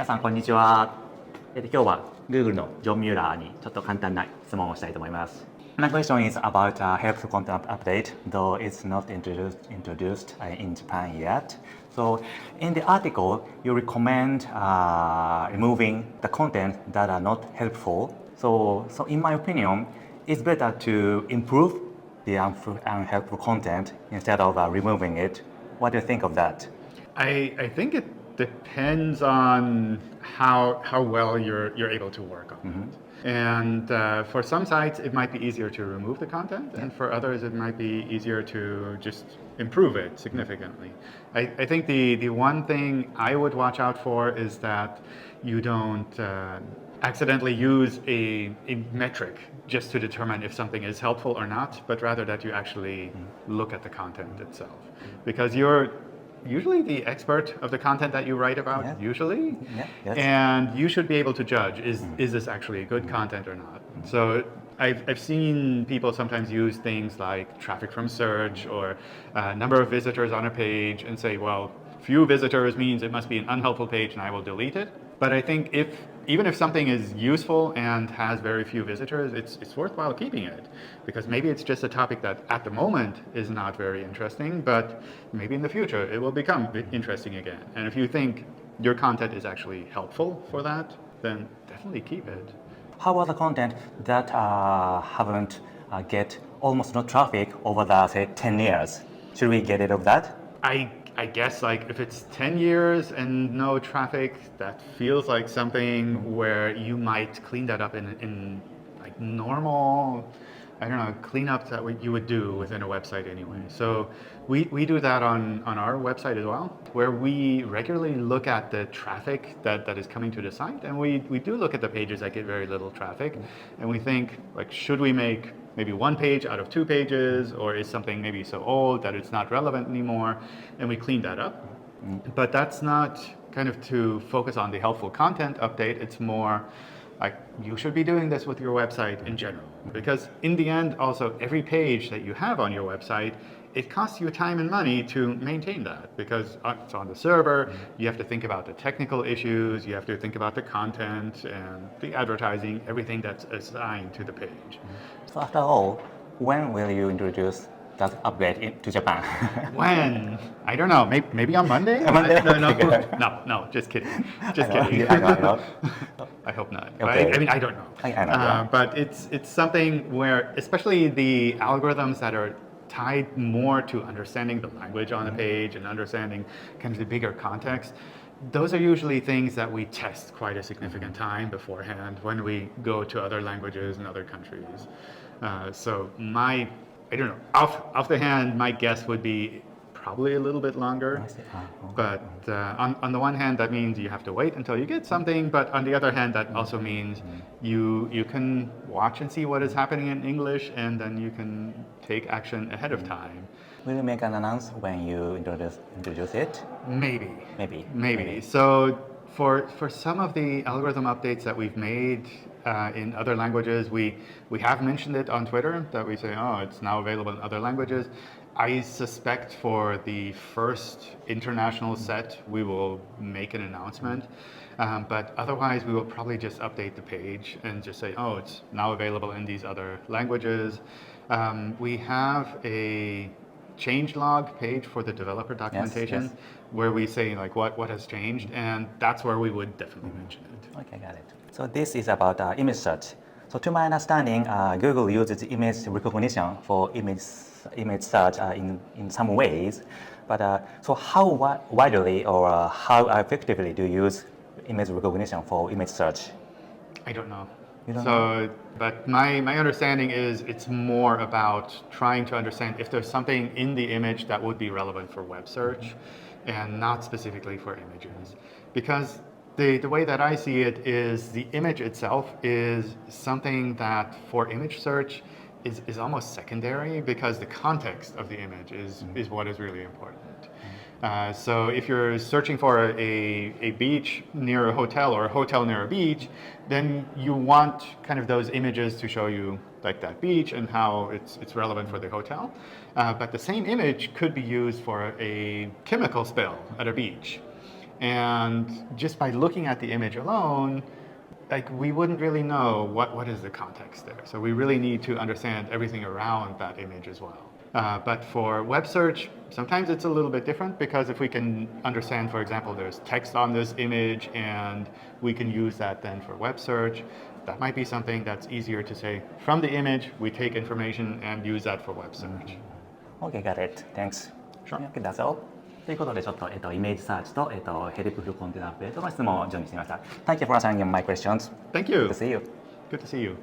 さんこんにちは。今日は Google の John Mueller にちょっと簡単な質問をしたいと思います。My question is about helpful content update, though it's not introduced in Japan yet. So, in the article, you recommend removing the content that are not helpful. So in my opinion, it's better to improve the unhelpful content instead of removing it. What do you think of that? I think it depends on how well you're able to work on it. And for some sites, it might be easier to remove the content, and for others, it might be easier to just improve it significantly. I think the one thing I would watch out for is that you don't accidentally use a metric just to determine if something is helpful or not, but rather that you actually look at the content itself. Because you're usually the expert of the content that you write about, and you should be able to judge, is this actually good content or not? So I've seen people sometimes use things like traffic from search or number of visitors on a page and say, well, few visitors means it must be an unhelpful page and I will delete it. But I think even if something is useful and has very few visitors, it's worthwhile keeping it, because maybe it's just a topic that at the moment is not very interesting, but maybe in the future it will become interesting again. And if you think your content is actually helpful for that, then definitely keep it. How about the content that haven't get almost no traffic over the say 10 years? Should we get rid of that? I guess like if it's 10 years and no traffic, that feels like something where you might clean that up in like normal, I don't know, cleanup that you would do within a website anyway. So we do that on our website as well, where we regularly look at the traffic that is coming to the site, and we do look at the pages that get very little traffic, and we think like, should we make maybe one page out of two pages, or is something maybe so old that it's not relevant anymore, and we clean that up. But that's not kind of to focus on the helpful content update. It's more like you should be doing this with your website in general, because in the end also every page that you have on your website, it costs you time and money to maintain that, because it's on the server. You have to think about the technical issues, you have to think about the content and the advertising, everything that's assigned to the page. So after all, when will you introduce that update to Japan? When? I don't know. Maybe on Monday? No, just kidding. Just kidding. I know. I hope not. Okay. I mean, I don't know. I know. But it's something where, especially the algorithms that are tied more to understanding the language on the page and understanding kind of the bigger context, those are usually things that we test quite a significant time beforehand when we go to other languages and other countries. So I don't know, off the hand, my guess would be probably a little bit longer. But on the one hand, that means you have to wait until you get something. But on the other hand, that also means you can watch and see what is happening in English, and then you can take action ahead of time. Will you make an announcement when you introduce it? Maybe. So for some of the algorithm updates that we've made in other languages, we have mentioned it on Twitter, that we say, oh, it's now available in other languages. I suspect for the first international set, we will make an announcement. But otherwise, we will probably just update the page and just say, oh, it's now available in these other languages. We have a changelog page for the developer documentation, where we say like what has changed, and that's where we would definitely mention it. Okay, got it. So this is about image search. So to my understanding, Google uses image recognition for image search in some ways. But so how widely or how effectively do you use image recognition for image search? I don't know. You don't know? But my understanding is it's more about trying to understand if there's something in the image that would be relevant for web search, and not specifically for images. Because the way that I see it is the image itself is something that for image search is almost secondary, because the context of the image is what is really important. So if you're searching for a beach near a hotel or a hotel near a beach, then you want kind of those images to show you like that beach and how it's relevant for the hotel. But the same image could be used for a chemical spill at a beach. And just by looking at the image alone, like we wouldn't really know what is the context there. So we really need to understand everything around that image as well. But for web search, sometimes it's a little bit different because if we can understand, for example, there's text on this image and we can use that then for web search, that might be something that's easier to say. From the image, we take information and use that for web search. Okay, got it. Thanks. Sure. Okay, that's all. ということで、ちょっと、イメージサーチと、ヘルプフルコンテンツアップデートの質問を準備してみました。Thank you for answering my questions. Thank you. Good to see you. Good to see you.